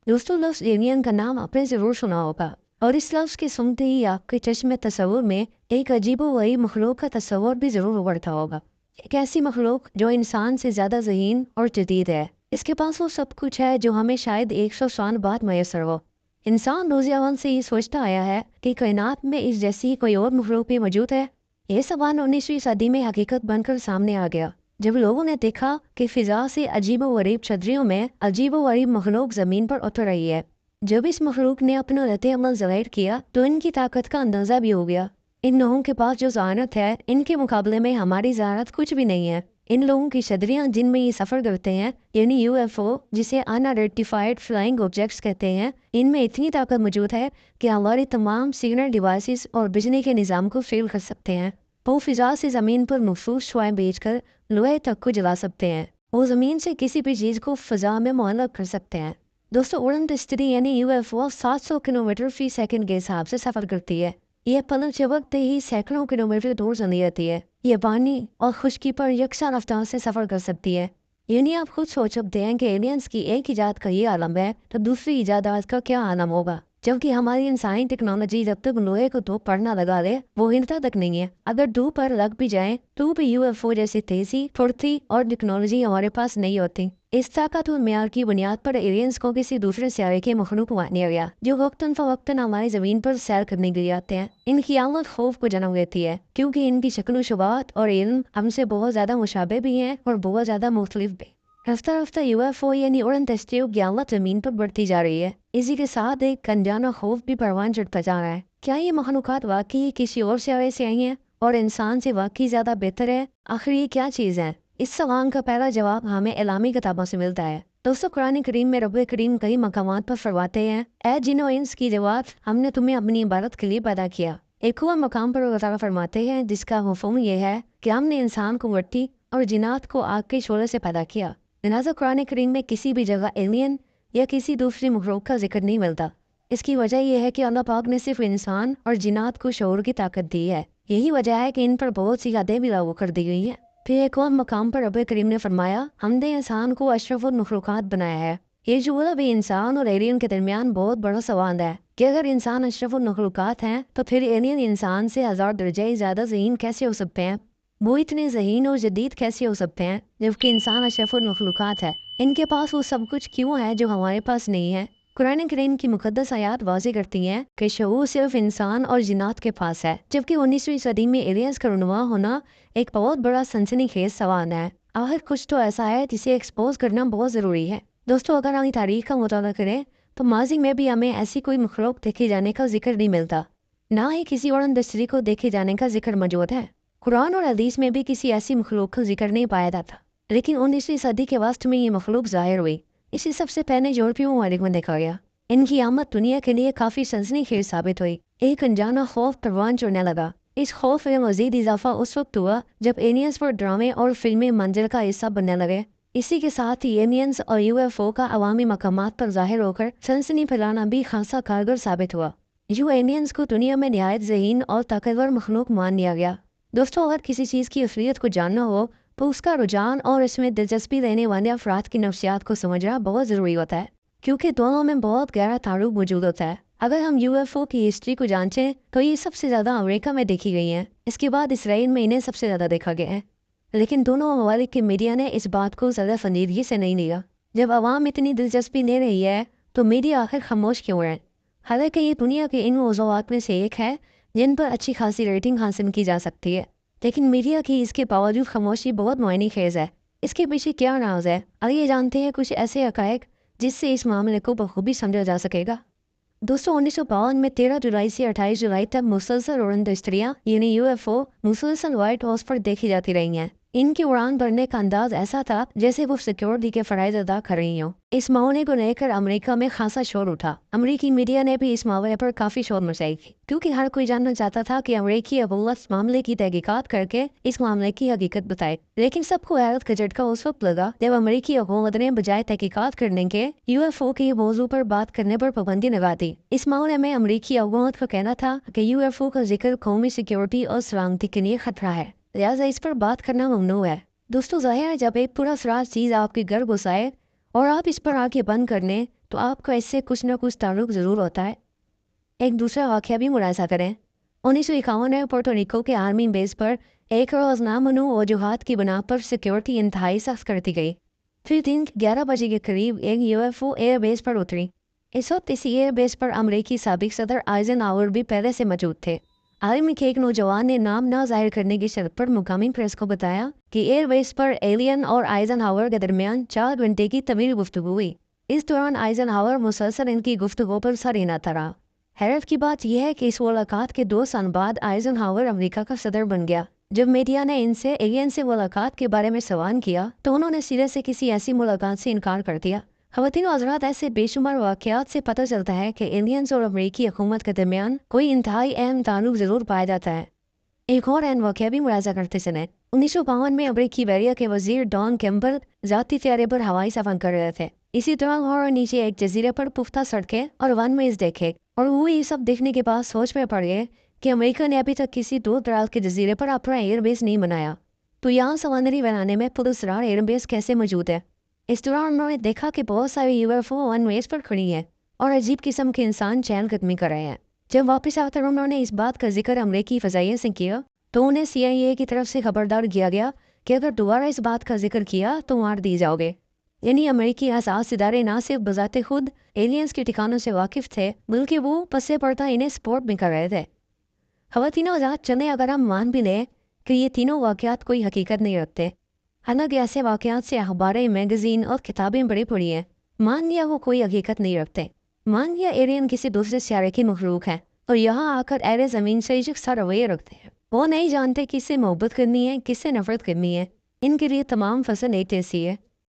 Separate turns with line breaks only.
दोस्तों लफ्ज़ एलियन का नाम आपने ज़रूर सुना होगा और इस लफ्ज़ के सुनते ही आपके चश्मे तस्वुर में एक अजीबोगरीब मखलूक का तस्वुर भी ज़रूर उभरता होगा। एक ऐसी मखलूक जो इंसान से ज़्यादा ज़हीन और जदीद है। इसके पास वो सब कुछ है जो हमें शायद 100 साल बाद मैसर हो। इंसान रोज़ अव्वल से ये सोचता आया है कि कायनात में इस जैसी कोई और मखलूक भी मौजूद है। ये सवाल 19वीं सदी में हकीकत बनकर सामने आ गया जब लोगों ने देखा कि फिजा से अजीबोगरीब छतरियों में अजीबोगरीब मखलूक ज़मीन पर उतर रही है। जब इस मखलूक ने अपना रद्द अमल ज़ाहिर किया तो इनकी ताकत का अंदाज़ा भी हो गया। इन लोगों के पास जो ज़हानत है इनके मुकाबले में हमारी ज़हानत कुछ भी नहीं है। इन लोगों की छतरियाँ जिनमें ये सफ़र करते हैं यानी UFO जिसे अनआइडेंटिफाइड फ्लाइंग ऑब्जेक्ट्स कहते हैं, इनमें इतनी ताकत मौजूद है कि हमारी तमाम सिग्नल डिवाइसेस और बिजली के निज़ाम को फेल कर सकते हैं। वो फ़िज़ा से ज़मीन पर मखसूस शुआएं भेजकर लोहे तक को जला सकते हैं। वो ज़मीन से किसी भी चीज़ को फ़िज़ा में मुअल्लक़ कर सकते हैं। दोस्तों उड़न दस्तरी यानी UFO 700 किलोमीटर फ़ी सेकंड के हिसाब से सफ़र करती है। यह पलक झपकते ही सैकड़ों किलोमीटर दूर चली जाती है। ये पानी और खुश्की पर यकसा रफ्तार से सफ़र कर सकती है। यानी आप खुद सोच सकते हैं कि एलियंस की एक ईजाद का ये आलम है तो दूसरी ईजादात का क्या आलम होगा। जबकि हमारी इंसानी टेक्नोलॉजी जब तक लोहे को धूप पर ना लगा ले वो हिलता तक नहीं है। अगर धूप पर लग भी जाए तो भी UFO जैसी तेजी फुर्ती और टेक्नोलॉजी हमारे पास नहीं होती। इस ताकत और म्यार की बुनियाद पर एलियंस को किसी दूसरे सियारे के मखलूक माना गया जो वक्तन फ़वक्तन हमारी ज़मीन पर सैर करने के लिए आते हैं। इनकी आमद खौफ को जन्म देती है क्योंकि इनकी शक्ल शुबात और इल्म हमसे बहुत ज़्यादा मुशाबे भी हैं और बहुत ज़्यादा मुख्तलिफ भी। रफ्ता रफ्ता UFO यानी उड़न दस्तियों की आमद ज़मीन पर बढ़ती जा रही है। इसी के साथ एक अनजाना खौफ भी परवान चढ़ता जा रहा है। क्या ये मखलूक़ात वाकई किसी और सियारे से आई हैं और इंसान से वाकई ज़्यादा बेहतर है? आखिर ये क्या चीज़ है? इस सवाल का पहला जवाब हमें इलामी किताबों से मिलता है। दोस्तों कुरान करीम में रब करीम कई मकामात पर फरमाते हैं, ऐ जिन्नो इंस की जवाब हमने तुम्हें अपनी इबादत के लिए पैदा किया। एक और मकाम पर अल्लाह फरमाते हैं जिसका हुक्म यह है कि हमने इंसान को मिट्टी और जिन्नात को आग के शोले से पैदा किया। लिहाजा कुरान करीम में किसी भी जगह एलियन या किसी दूसरी मखलूक का जिक्र नहीं मिलता। इसकी वजह यह है कि अल्लाह पाक ने सिर्फ इंसान और जिन्नात को शऊर की ताकत दी है। यही वजह है कि इन पर बहुत सी यादें भी लागू कर दी गई हैं। फिर एक और मकाम पर रब करीम ने फरमाया, हमने इंसान को अशरफुल मखलूक़ात बनाया है। ये जुमला भी इंसान और एलियन के दरमियान बहुत बड़ा सवाल है कि अगर इंसान अशरफुल मखलूक़ात हैं तो फिर एलियन इंसान से 1000 दर्जे ज़्यादा ज़हीन कैसे हो सकते हैं? वो इतने ज़हीन और जदीद कैसे हो सकते हैं जबकि इंसान अशरफुल मखलूक़ात है? इनके पास वो सब कुछ क्यों है जो हमारे पास नहीं है? कुरान करीम की मुकद्दस आयात वाज़ेह करती हैं कि शऊर सिर्फ इंसान और जिन्नात के पास है, जबकि 19वीं सदी में एलियंस का रुनवा होना एक बहुत बड़ा सनसनीखेज सवाल है। आखिर कुछ तो ऐसा है जिसे एक्सपोज करना बहुत ज़रूरी है। दोस्तों अगर हम तारीख का मुताला करें तो माजी में भी हमें ऐसी कोई मखलूक देखे जाने का जिक्र नहीं मिलता, ना ही किसी उड़न दस्तरी को देखे जाने का जिक्र मौजूद है। कुरान और हदीस में भी किसी ऐसी मखलूक का जिक्र नहीं पाया जाता, लेकिन 19वीं सदी के वस्त में ये मखलूक ज़ाहिर हुई। इसे सबसे पहले यूरोपीय ममालिक में देखा गया। इनकी आमद दुनिया के लिए काफ़ी सनसनीखेज साबित हुई। एक अनजाना खौफ परवान चढ़ने लगा। इस खौफ में मज़ीद इजाफा उस वक्त हुआ जब एलियंस पर ड्रामे और फिल्में मंजिल का हिस्सा बनने लगे। इसी के साथ ही एलियंस और UFO का अवामी मकामात पर ज़ाहिर होकर सनसनी फैलाना भी खासा कारगर साबित हुआ। यूँ एलियंस को दुनिया में नहायत ज़हीन और ताकतवर मखलूक मान लिया गया। दोस्तों अगर किसी चीज़ की असलियत को जानना हो तो उसका रुझान और इसमें दिलचस्पी लेने वाले अफराद की नफ्सियात को समझना बहुत ज़रूरी होता है, क्योंकि दोनों में बहुत गहरा ताल्लुक मौजूद होता है। अगर हम UFO की हिस्ट्री को जानते तो ये सबसे ज़्यादा अमेरिका में देखी गई हैं, इसके बाद इसराइल में इन्हें सबसे ज़्यादा देखा गया है। लेकिन दोनों ममालिक के मीडिया ने इस बात को ज़्यादा संजीदगी से नहीं लिया। जब आवाम इतनी दिलचस्पी ले रही है तो मीडिया आखिर खामोश क्यों है? हालांकि ये दुनिया के इन मौज़ूआत में से एक है जिन पर अच्छी खासी रेटिंग हासिल की जा सकती है, लेकिन मीडिया की इसके बावजूद खामोशी बहुत मुआयनी खेज़ है। इसके पीछे क्या राज है? आइए जानते हैं कुछ ऐसे हक़ाइक़ जिससे इस मामले को बखूबी समझा जा सकेगा। दोस्तों 1952 में 13 जुलाई से 28 जुलाई तक मुसलसल उड़न दस्तरियाँ यानी UFO मुसलसल व्हाइट हाउस पर देखी जाती रही हैं। इनकी उड़ान भरने का अंदाज ऐसा था जैसे वो सिक्योरिटी के फ़राइज़ अदा कर रही हों। इस मामले को लेकर अमेरिका में खासा शोर उठा। अमेरिकी मीडिया ने भी इस मामले पर काफ़ी शोर मचाई क्योंकि हर कोई जानना चाहता था कि अमेरिकी हुकूमत इस मामले की तहकीकात करके इस मामले की हकीकत बताए। लेकिन सबको हैरत का झटका उस वक्त लगा जब अमेरिकी हुकूमत ने बजाय तहकीकात करने के UFO के मौजू पर बात करने पर पाबंदी लगा दी। इस मामले में अमेरिकी हुकूमत का कहना था कि UFO का जिक्र कौमी सिक्योरिटी और सलामती के लिए खतरा है, लिहाजा इस पर बात करना ममनू है। दोस्तों ज़ाहिर है जब एक पूरा सराज चीज़ आपके घर घुस आए और आप इस पर आंखें बंद कर लें تو آپ کو اس سے کچھ نہ کچھ تعلق ضرور ہوتا ہے۔ ایک دوسرا واقعہ بھی ملاحظہ کریں۔ 1951 میں پورٹو ریکو کے آرمی بیس پر ایک روز نامنوع وجوہات کی بنا پر سیکیورٹی انتہائی سخت کر دی گئی۔ پھر دن 11 بجے کے قریب ایک UFO ایئر بیس پر اتری۔ اس وقت اسی ایئر بیس پر امریکی سابق صدر آئزن ہاور بھی پہلے سے موجود تھے۔ آرمی کے ایک نوجوان نے نام نہ ظاہر کرنے کی شرط پر مقامی پریس کو بتایا کہ ایئر بیس پر ایلین اور آئزن ہاور کے درمیان 4 گھنٹے کی طویل گفتگو ہوئی۔ اس دوران آئزن ہاور مسلسل ان کی گفتگو پر سر ہلاتا رہا۔ حیرت کی بات یہ ہے کہ اس ملاقات کے 2 سال بعد آئزن ہاور امریکہ کا صدر بن گیا۔ جب میڈیا نے ان سے ایلین سے ملاقات کے بارے میں سوال کیا تو انہوں نے سرے سے کسی ایسی ملاقات سے انکار کر دیا۔ خواتین و حضرات، ایسے بے شمار واقعات سے پتہ چلتا ہے کہ ایلینز اور امریکی حکومت کے درمیان کوئی انتہائی اہم تعلق ضرور پایا جاتا ہے۔ ایک اور اہم واقعہ بھی ملاحظہ کرتے چلیں۔ 1952 میں امریکی بحریہ کے وزیر ڈان کیمبل ذاتی طیارے پر ہوائی سفر کر رہے تھے۔ اسی دوران اور نیچے ایک جزیرے پر پختہ سڑکیں اور ون ویز دیکھے اور وہ یہ سب دیکھنے کے بعد سوچ میں پڑ گئے کہ امریکہ نے ابھی تک کسی دور دراز کے جزیرے پر اپنا ایئر بیس نہیں بنایا، تو یہاں سمندری بنانے میں پراسرار ایئر بیس کیسے موجود ہے۔ اس دوران انہوں نے دیکھا کہ بہت سارے UFO ون ویز پر کھڑی ہیں اور عجیب قسم کے انسان چہل قدمی کر رہے ہیں۔ جب واپس آ کر انہوں نے اس بات کا ذکر امریکی فضائیہ سے کیا تو انہیں CIA کی طرف سے خبردار کیا گیا کہ اگر دوبارہ اس بات کا ذکر کیا تو مار دی جاؤ گے۔ یعنی امریکی حساس ادارے نہ صرف بذات خود ایلینز کے ٹھکانوں سے واقف تھے بلکہ وہ پسے پڑتا انہیں سپورٹ بھی کر رہے تھے۔ خواتین و حضرات، چلیں اگر ہم مان بھی لیں کہ یہ تینوں واقعات کوئی حقیقت نہیں رکھتے، حالانکہ ایسے واقعات سے اخباریں، میگزین اور کتابیں بڑی پڑی ہیں، مان لیا وہ کوئی حقیقت نہیں رکھتے، مان لیا ایلین کسی دوسرے سیارے کی مخلوق ہے اور یہاں آ کر اہل زمین سے یکساں رویے رکھتے ہیں۔ وہ نہیں جانتے کس سے محبت کرنی ہے، کس سے نفرت کرنی ہے۔ ان کے لیے تمام فصل ایک جیسی ہے۔